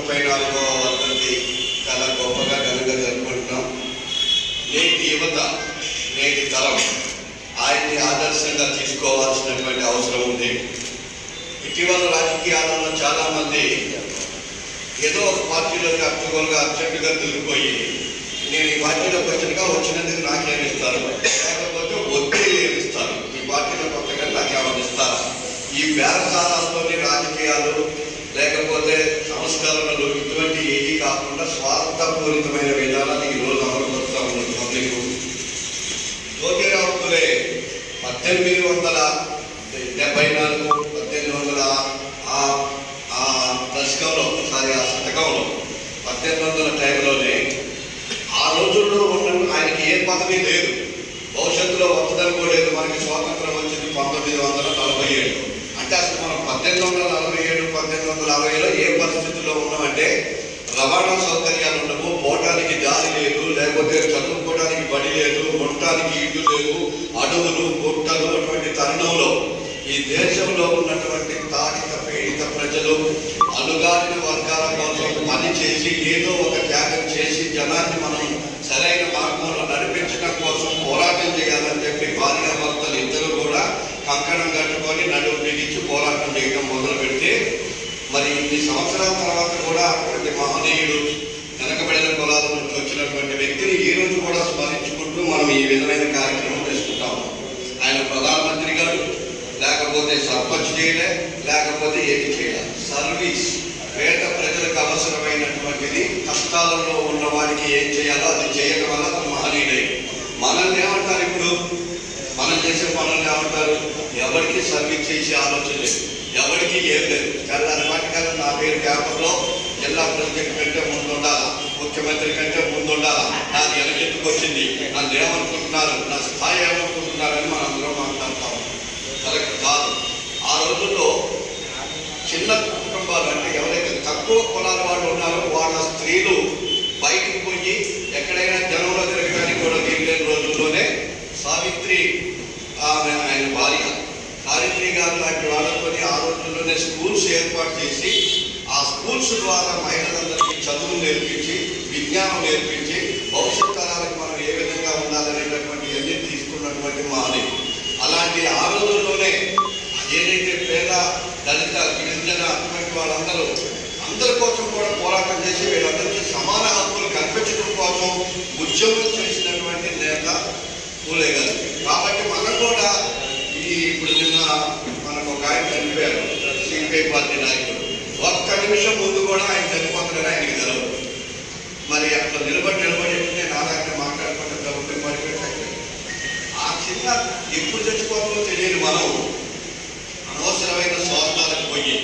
134వ వర్ధంతి చాలా గొప్పగా ఘనంగా జరుపుకుంటున్నాం. నేటి యువత, నేటి తరం ఆయన్ని ఆదర్శంగా తీసుకోవాల్సినటువంటి అవసరం ఉంది. ఇటీవల రాజకీయాలలో చాలామంది ఏదో ఒక పార్టీలోకి అర్జెంటుగా తిరిగిపోయి నేను ఈ పార్టీలోకి వచ్చినందుకు నాకేమిస్తారు, లేకపోతే ఒత్తిడి ఏమిస్తారు, ఈ పార్టీలో కొత్తగా నాకేమని ఇస్తారా, ఈ బేరసారాల్లోని రాజకీయాలు లేకపోతే సంస్కరణలు ఇటువంటి ఏది కాకుండా స్వార్థపూరితమైన విధానాలు ఈరోజు అమలుపరుస్తూ ఉన్నారు పబ్లిక్. జ్యోతిరావు పూలే 1874 దశకంలో ఆ శతకంలో 1800 టైంలోనే ఆ రోజుల్లో ఉన్న ఆయనకి ఏ పదవి లేదు, భవిష్యత్తులో వస్తుందని కూడా లేదు. మనకి స్వాతంత్రం వచ్చింది 1947. అంటే అసలు మనం 1847, 1860లో ఏ పరిస్థితుల్లో ఉన్నామంటే రవాణా సౌకర్యాలు ఉండవు, పోవటానికి దారి లేదు, లేకపోతే చదువుకోవడానికి బడి లేదు, ఉండటానికి ఇల్లు లేవు, అడవులు గుట్టలు. అటువంటి తరుణంలో ఈ దేశంలో ఉన్నటువంటి తాడిత పీడిత ప్రజలు అలుగారిన వర్గాల కోసం పని చేసి ఏదో ఒక త్యాగం చేసి జనాన్ని మనం సరైన మార్గంలో నడిపించడం కోసం పోరాటం చేయాలని చెప్పి భార్యాభర్తలు ఇద్దరు కూడా కంకణం కట్టుకొని నడుము బిగించి పోరాటం చేయడం మొదలు పెడితే మరి ఇన్ని సంవత్సరాల తర్వాత కూడా అటువంటి మహనీయుడు వెనకబడిన కులాల నుంచి వచ్చినటువంటి వ్యక్తిని ఈ రోజు కూడా స్మరించుకుంటూ మనం ఈ విధమైన కార్యక్రమం చేసుకుంటాము. ఆయన ప్రధానమంత్రి గారు లేకపోతే సర్పంచ్ చేయలే, లేకపోతే ఏది చేయాలి, సర్వీస్ పేద ప్రజలకు అవసరమైనటువంటిది కష్టాలలో ఉన్న వారికి ఏం చేయాలో అది చేయడం వల్ల అతను మహనీయుడై. మనల్ని ఏమంటారు, ఇప్పుడు మనం చేసే పనులు ఏమంటారు, ఎవరికి సర్వీస్ చేసే ఆలోచన లేదు, ఎవరికి ఏం లేదు. కానీ దాని పాటికాలం నా పేరు పేపర్లో జిల్లా ప్రెసిడెంట్ కంటే ముందు ఉండాలా, ముఖ్యమంత్రి కంటే ముందు ఉండాలా, నాది వెనకెత్తుకు వచ్చింది, నన్ను ఏమనుకుంటున్నారు, నా స్థాయి ఏమనుకుంటున్నారని మనం అందరం మాట్లాడతాము. కరెక్ట్ కాదు. ఆ రోజుల్లో చిన్న కుటుంబాలు అంటే ఎవరైతే తక్కువ కులాల వాళ్ళు ఉన్నారో వాళ్ళ స్త్రీలు బయటకు పోయి ఎక్కడైనా జనంలో తిరగడానికి కూడా వీల్లేని రోజుల్లోనే సావిత్రి ఆయన భార్య సావిత్రి గారు లాంటి వాళ్ళతో ఆ రోజుల్లోనే స్కూల్స్ ఏర్పాటు చేసి ఆ స్కూల్స్ ద్వారా మహిళలందరికీ చదువు నేర్పించి విజ్ఞానం నేర్పించి భవిష్యత్ తరాలకు మనం ఏ విధంగా ఉండాలనేటటువంటి అన్ని తీసుకున్నటువంటి మహనీయుడు. అలాంటి ఆ రోజుల్లోనే ఏదైతే పేద దళిత గిరిజన అటువంటి వాళ్ళందరూ అందరి కోసం కూడా పోరాటం చేసి వీళ్ళందరికీ సమాన హక్కులు కల్పించడం కోసం ఉద్యమం చేసినటువంటి నేత పూలే గారు. కాబట్టి మనం కూడా ఇప్పుడు నిన్న మనకు ఒక ఆయన చనిపోయారు, సిపిఐ పార్టీ నాయకుడు. ఒక్క నిమిషం ముందు కూడా ఆయన చనిపోతారని ఆయనకి తెలవదు. మరి అట్లా నిలబడి నాలాంటి మాట్లాడుకుంటే ప్రభుత్వం పడిపెట్టారు. ఆ చిన్న ఎప్పుడు చచ్చిపోతుందో తెలియదు. మనం అనవసరమైన స్వార్థాలకు పోయి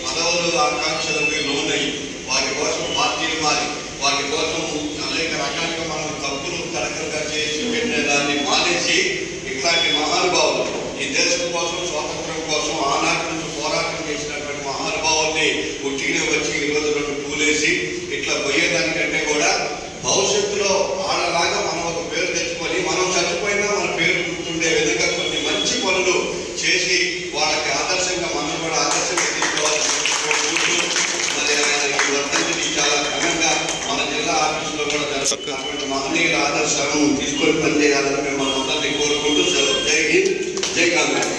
పదవులు ఆకాంక్షలకు లోనయ్యి వాటి కోసం పార్టీలు మారి వాటి కోసం అనేక రకాలుగా మనం తప్పులు కరకరగా చేసి పెట్టేదాన్ని మానేసి ఇట్లాంటి మహానుభావులు ఈ దేశం కోసం స్వాతంత్రం కోసం ఆనాటి నుంచి పోరాటం చేసినటువంటి మహానుభావుల్ని ఉట్టినే వచ్చి ఈరోజు రెండు పూలేసి ఇట్లా పోయేదానికంటే కూడా భవిష్యత్తులో వాళ్ళలాగా మనం ఒక పేరు తెచ్చుకొని మనం చచ్చిపోయినా మన పేరు గుర్తుండే విధంగా కొన్ని మంచి పనులు చేసి వాళ్ళకి ఆదర్శంగా మనం కూడా ఆదర్శంగా తీసుకోవాలని మరి ఆయన ఈ వర్ధంతిని చాలా ఘనంగా మన జిల్లా ఆఫీసులో కూడా జరుగుతున్నటువంటి మహనీయుల ఆదర్శాలను తీసుకొని పనిచేయాలని మేము మనందరినీ కోరుకుంటూ జై హింద్, జై కాంగ్రెస్.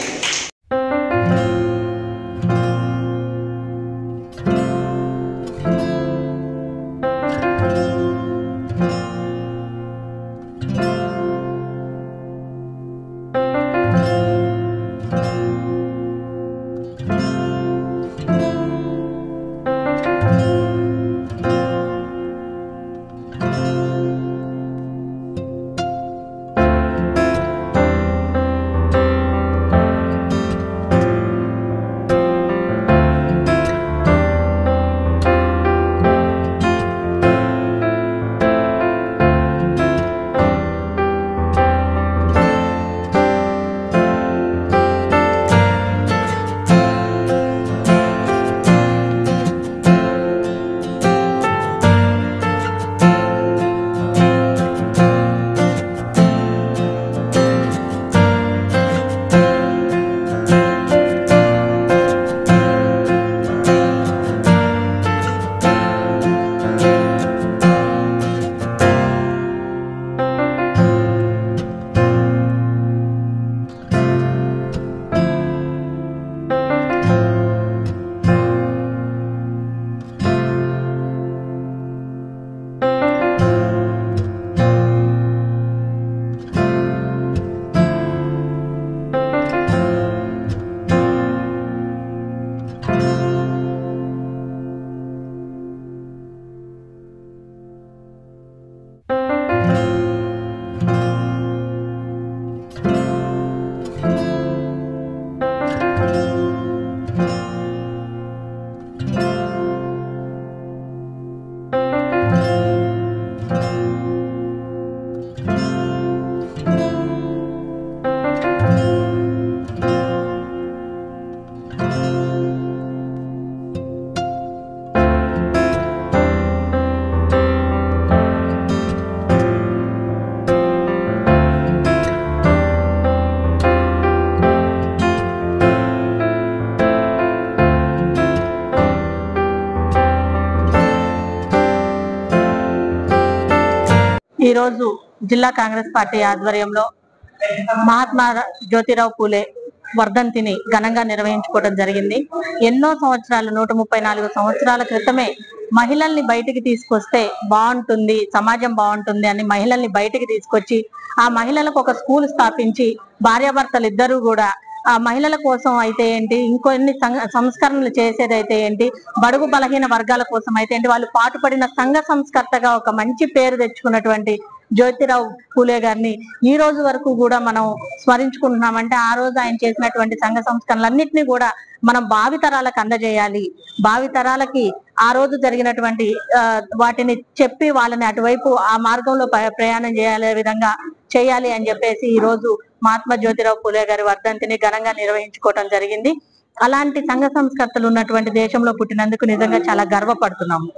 ఈ రోజు జిల్లా కాంగ్రెస్ పార్టీ ఆధ్వర్యంలో మహాత్మా జ్యోతిరావు పూలే వర్ధంతిని ఘనంగా నిర్వహించుకోవడం జరిగింది. ఎన్నో సంవత్సరాలు 134 సంవత్సరాల క్రితమే మహిళల్ని బయటికి తీసుకొస్తే బాగుంటుంది, సమాజం బాగుంటుంది అని మహిళల్ని బయటికి తీసుకొచ్చి ఆ మహిళలకు ఒక స్కూల్ స్థాపించి భార్యాభర్తలు ఇద్దరు కూడా ఆ మహిళల కోసం అయితే ఏంటి, ఇంకొన్ని సంస్కరణలు చేసేదైతే ఏంటి, బడుగు బలహీన వర్గాల కోసం అయితే ఏంటి, వాళ్ళు పాటుపడిన సంఘ సంస్కర్తగా ఒక మంచి పేరు తెచ్చుకున్నటువంటి జ్యోతిరావు పూలే గారిని ఈ రోజు వరకు కూడా మనం స్మరించుకుంటున్నామంటే ఆ రోజు ఆయన చేసినటువంటి సంఘ సంస్కరణలన్నింటినీ కూడా మనం భావితరాలకు అందజేయాలి. భావితరాలకి ఆ రోజు జరిగినటువంటి వాటిని చెప్పి వాళ్ళని అటువైపు ఆ మార్గంలో ప్రయాణం చేయాలే విధంగా చేయాలి అని చెప్పేసి ఈ రోజు మహాత్మా జ్యోతిరావు పూలే గారి వర్ధంతిని ఘనంగా నిర్వహించుకోవటం జరిగింది. అలాంటి సంఘ సంస్కర్తలు ఉన్నటువంటి దేశంలో పుట్టినందుకు నిజంగా చాలా గర్వపడుతున్నాము.